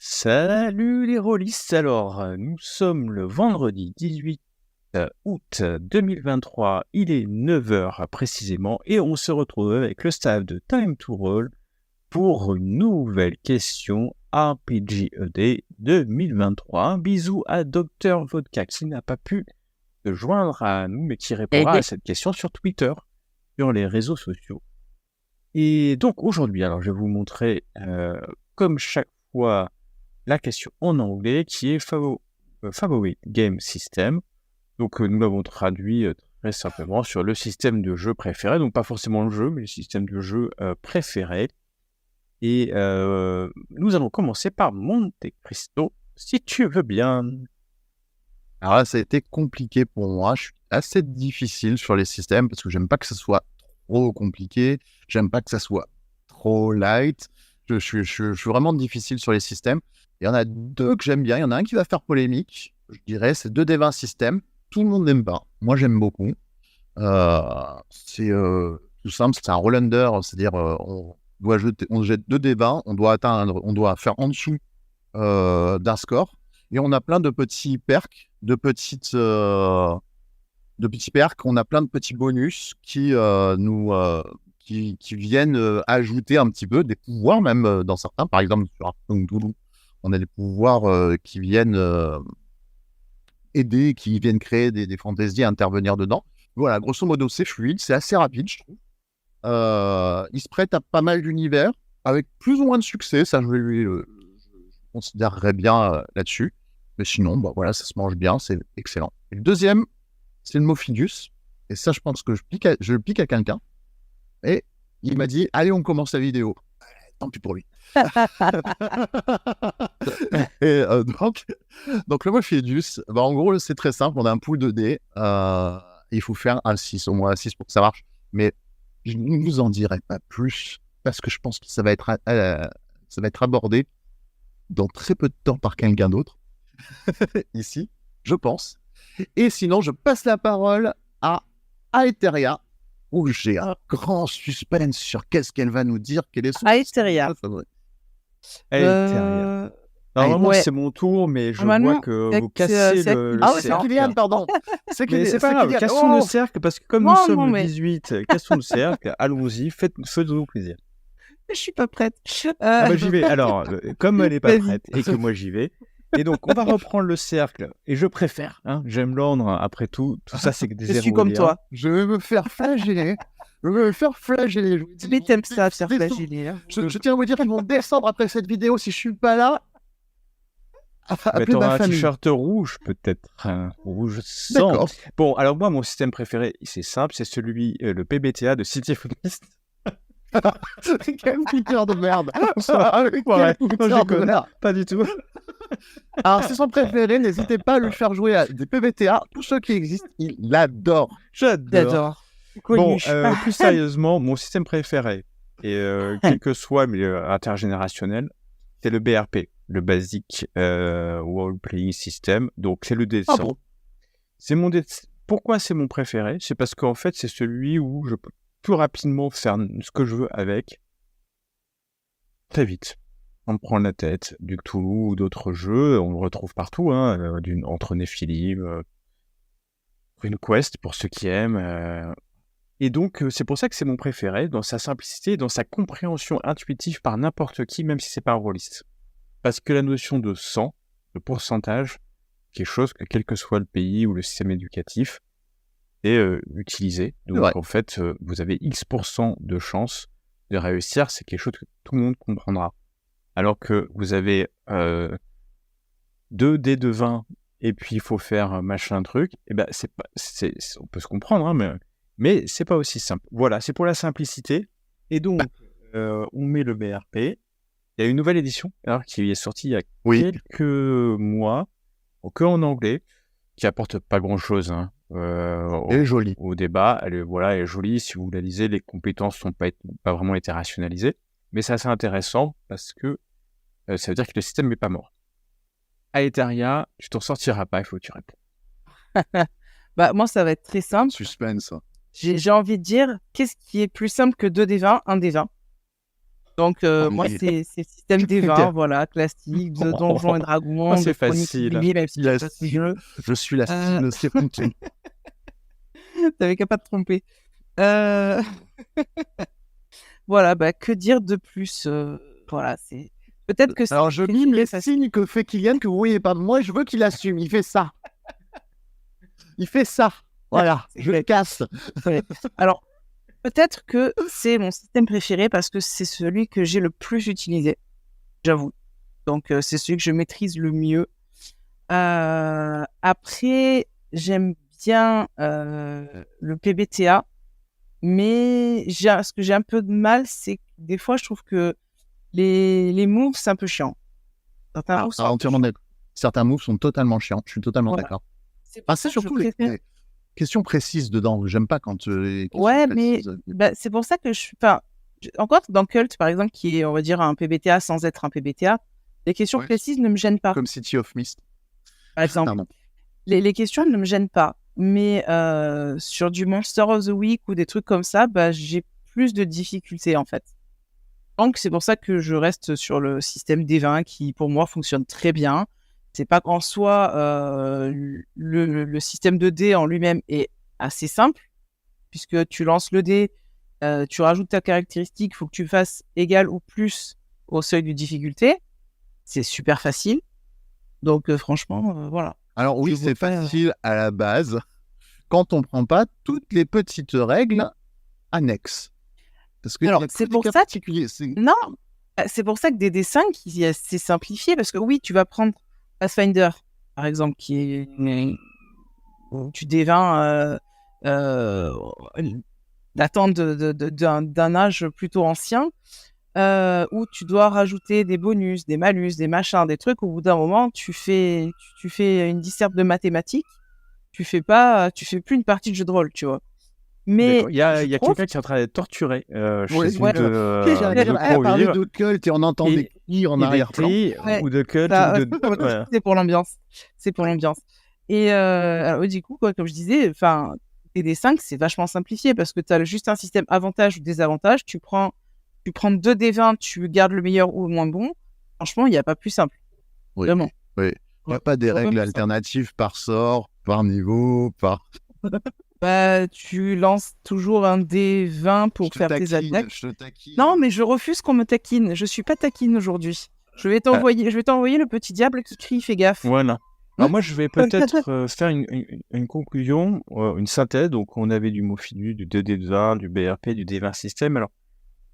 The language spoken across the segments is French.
Salut les rôlistes, nous sommes le vendredi 18 août 2023, il est 9h précisément et on se retrouve avec le staff de Time to Roll pour une nouvelle question RPGED 2023. Un bisou à Dr Vodka qui n'a pas pu se joindre à nous mais qui répondra à cette question sur Twitter, sur les réseaux sociaux. Et donc aujourd'hui, je vais vous montrer comme chaque fois la question en anglais qui est Favorite Game System. Donc nous l'avons traduit très simplement sur le système de jeu préféré, donc pas forcément le jeu, mais le système de jeu préféré. Et nous allons commencer par Monte Cristo, si tu veux bien. Alors là, ça a été compliqué pour moi. Je suis assez difficile sur les systèmes parce que j'aime pas que ça soit trop compliqué. J'aime pas que ça soit trop light. Je suis vraiment difficile sur les systèmes. Il y en a deux que j'aime bien. Il y en a un qui va faire polémique. Je dirais, c'est 2D20 système. Tout le monde n'aime pas. Moi, j'aime beaucoup. C'est tout simple. C'est un roll under. C'est-à-dire, on jette 2D20. On doit faire en dessous d'un score. Et on a plein de petits perks, de petits perks. On a plein de petits bonus qui viennent ajouter un petit peu des pouvoirs, même dans certains. Par exemple, sur Arkham Toulouse, on a des pouvoirs qui viennent aider, qui viennent créer des fantaisies à intervenir dedans. Voilà, grosso modo, c'est fluide, c'est assez rapide, je trouve. Il se prête à pas mal d'univers, avec plus ou moins de succès. Ça, je considérerais bien là-dessus. Mais sinon, voilà, ça se mange bien, c'est excellent. Et le deuxième, c'est le Mophidus. Et ça, je pense que je le pique à quelqu'un. Et il m'a dit, allez, on commence la vidéo. Tant pis pour lui. Et donc le Mophidus, en gros, c'est très simple. On a un pool de dés. Il faut faire un 6, au moins un 6 pour que ça marche. Mais je ne vous en dirai pas plus parce que je pense que ça va être abordé dans très peu de temps par quelqu'un d'autre. Ici, je pense. Et sinon, je passe la parole à Aetheria, où j'ai un grand suspense sur qu'est-ce qu'elle va nous dire. Quel est son Aetheria. Aetheria. Normalement, c'est mon tour, mais je vois que vous cassez le cercle. C'est Kylian, pardon. C'est pas grave, cassons le cercle, parce que comme nous sommes le 18, cassons le cercle, allons-y, faites-nous plaisir. Je suis pas prête. J'y vais. Alors, comme elle n'est pas prête et que moi j'y vais, et donc on va reprendre le cercle. Et je préfère, j'aime l'ordre. Après tout ça c'est des Je suis comme toi. Je vais me faire flageller. Mais t'aimes ça, faire flageller. Je tiens à vous dire qu'ils vont descendre après cette vidéo si je suis pas là. Mais t'auras un t-shirt rouge peut-être, rouge sang. D'accord. Bon, alors moi mon système préféré, c'est simple, c'est celui le PBTA de City of Mist. Quel piqueur de merde. Pas du tout. Alors, c'est son préféré, n'hésitez pas à lui faire jouer à des PBTA. Tous ceux qui existent, il l'adore. J'adore. Bon, plus sérieusement, mon système préféré, et quel que soit, mais intergénérationnel, c'est le BRP, le Basic Role Playing System. Donc, c'est le D100. Bon. Pourquoi c'est mon préféré ? C'est parce qu'en fait, c'est celui où je peux plus rapidement faire ce que je veux avec, très vite. On me prend la tête, du Cthulhu ou d'autres jeux, on le retrouve partout, entre Nephilim, RuneQuest pour ceux qui aiment. Et donc, c'est pour ça que c'est mon préféré, dans sa simplicité, dans sa compréhension intuitive par n'importe qui, même si c'est pas un rôliste. Parce que la notion de 100, de pourcentage, quelque chose que quel que soit le pays ou le système éducatif, est utilisé. Donc, en fait, vous avez X% de chance de réussir, c'est quelque chose que tout le monde comprendra. Alors que vous avez 2 dés de 20 et puis il faut faire machin truc, et ben on peut se comprendre, mais c'est pas aussi simple. Voilà, c'est pour la simplicité. Et donc, on met le BRP. Il y a une nouvelle édition qui est sortie il y a quelques mois, que en anglais, qui apporte pas grand-chose elle est jolie. au débat. Elle est jolie. Si vous la lisez, les compétences sont pas vraiment été rationalisées. Mais c'est assez intéressant parce que ça veut dire que le système n'est pas mort. Aetheria, tu t'en sortiras pas, il faut que tu réponds. Moi, ça va être très simple. Suspense. J'ai envie de dire, qu'est-ce qui est plus simple que 2D20, 1D20 ? Donc, moi, Oui. c'est le système des 20, voilà, classique, de Donjons et Oh, Dragons, c'est de Chroniques facile. Jubilee, même si Il a- c'est pas ce jeu. Je suis la Euh, cible, c'est honteux. T'avais qu'à pas te tromper. Euh, Voilà, bah, que dire de plus voilà, c'est peut-être que c'est Alors, je mime les signes que fait Kylian, que vous voyez pas de moi, et je veux qu'il assume. Il fait ça. Il fait ça. Voilà, je le casse. Ouais. Alors, peut-être que c'est mon système préféré parce que c'est celui que j'ai le plus utilisé, j'avoue. Donc, c'est celui que je maîtrise le mieux. Après, j'aime bien le PBTA, mais ce que j'ai un peu de mal, c'est que des fois, je trouve que les moves, c'est un peu chiant. Certains moves sont un peu Entièrement chiants. d'accord. Certains moves sont totalement chiants. Je suis totalement Voilà. d'accord. C'est pour C'est ça que je surtout les préfère. questions précises dedans. J'aime pas quand les questions Ouais, mais précises. c'est pour ça que encore dans Cult, par exemple, qui est, on va dire, un PBTA sans être un PBTA, les questions Ouais. précises ne me gênent pas. Comme City of Mist. Par exemple, Pardon. les questions ne me gênent pas. Mais sur du Monster of the Week ou des trucs comme ça, bah, j'ai plus de difficultés, en fait. Donc, c'est pour ça que je reste sur le système D20 qui, pour moi, fonctionne très bien. C'est pas qu'en soi, le système de dés en lui-même est assez simple, puisque tu lances le dé, tu rajoutes ta caractéristique, il faut que tu fasses égal ou plus au seuil de difficulté. C'est super facile. Donc, franchement, voilà. Alors oui, Je c'est vois pas- facile à la base quand on prend pas toutes les petites règles annexes. Parce que Alors, il y a c'est que des pour cas ça que- particuliers. Non, c'est pour ça que DD5, c'est simplifié, parce que oui, tu vas prendre Pathfinder, par exemple, qui est tu D20 datant d'un âge plutôt ancien, où tu dois rajouter des bonus, des malus, des machins, des trucs. Au bout d'un moment, tu fais une disserte de mathématiques, tu fais plus une partie de jeu de rôle, tu vois. Mais D'accord. Il y a je trouve quelqu'un qui est en train d'être torturé chez Ouais, une ouais, de j'arrive nos à parler convives. de cult et on entend Et- des cris en Et des arrière-plan. cris, Ouais, ou de cult, ça, ou de... Voilà. c'est pour l'ambiance. C'est pour l'ambiance. Et alors, du coup, quoi, comme je disais, enfin, TD5, c'est vachement simplifié parce que tu as juste un système avantage ou désavantage. Tu prends 2 D20, tu gardes le meilleur ou le moins bon. Franchement, il n'y a pas plus simple. Oui, Vraiment. oui. Il n'y a pas des Vraiment règles ça. alternatives par sort, par niveau, par... Bah, tu lances toujours un D20 pour faire tes attaques. Je te taquine. Non, mais je refuse qu'on me taquine. Je suis pas taquine aujourd'hui. Je vais t'envoyer le petit diable qui crie, fais gaffe. Voilà. Alors moi, je vais peut-être faire une conclusion, une synthèse. Donc, on avait du Mofidu, du 2D20, du BRP, du D20 système. Alors,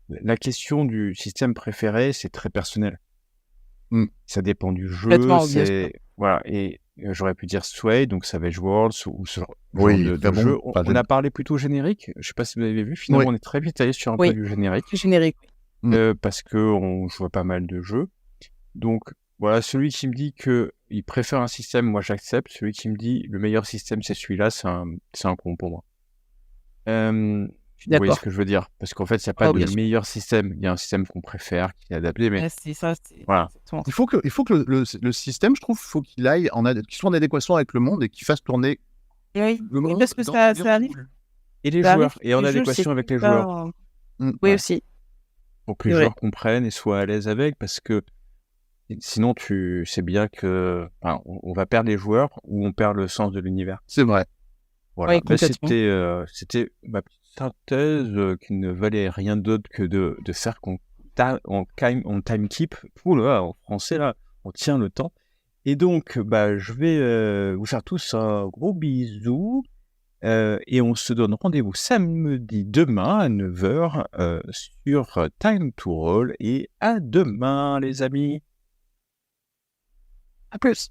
la question du système préféré, c'est très personnel. Ça dépend du jeu. Complètement, bien sûr. Voilà. Et j'aurais pu dire Sway, donc Savage Worlds, ou ce genre Oui, de très bon. jeu. Pas On a parlé plutôt générique. Je sais pas si vous avez vu. Finalement, Oui. on est très vite allé sur un Oui. peu du générique. Générique. Parce que on joue pas mal de jeux. Donc voilà, celui qui me dit que il préfère un système, moi j'accepte. Celui qui me dit le meilleur système c'est celui-là, c'est un con pour moi. Je suis Vous voyez d'accord. ce que je veux dire? Parce qu'en fait, il n'y a pas bien de sûr. meilleur système. Il y a un système qu'on préfère, qui est adapté, mais Ouais, c'est ça. voilà. exactement ça. Il faut que le système, je trouve, faut qu'il aille qu'il soit en adéquation avec le monde et qu'il fasse tourner Oui, le monde. parce que dans ça une arrive. foule. Et les Ça joueurs, arrive et en que les jeux, adéquation c'est avec les pas- joueurs, Oui, Ouais. aussi. pour que les C'est vrai. joueurs comprennent et soient à l'aise avec, parce que sinon tu sais bien que on va perdre les joueurs ou on perd le sens de l'univers. C'est vrai. Voilà. Oui, Ben, complètement. c'était ma petite synthèse qui ne valait rien d'autre que de faire qu'on on time keep. Ouh là là, en français là, on tient le temps. Et donc, je vais vous faire tous un gros bisou. Et on se donne rendez-vous samedi demain à 9h sur Time to Roll. Et à demain, les amis. À plus.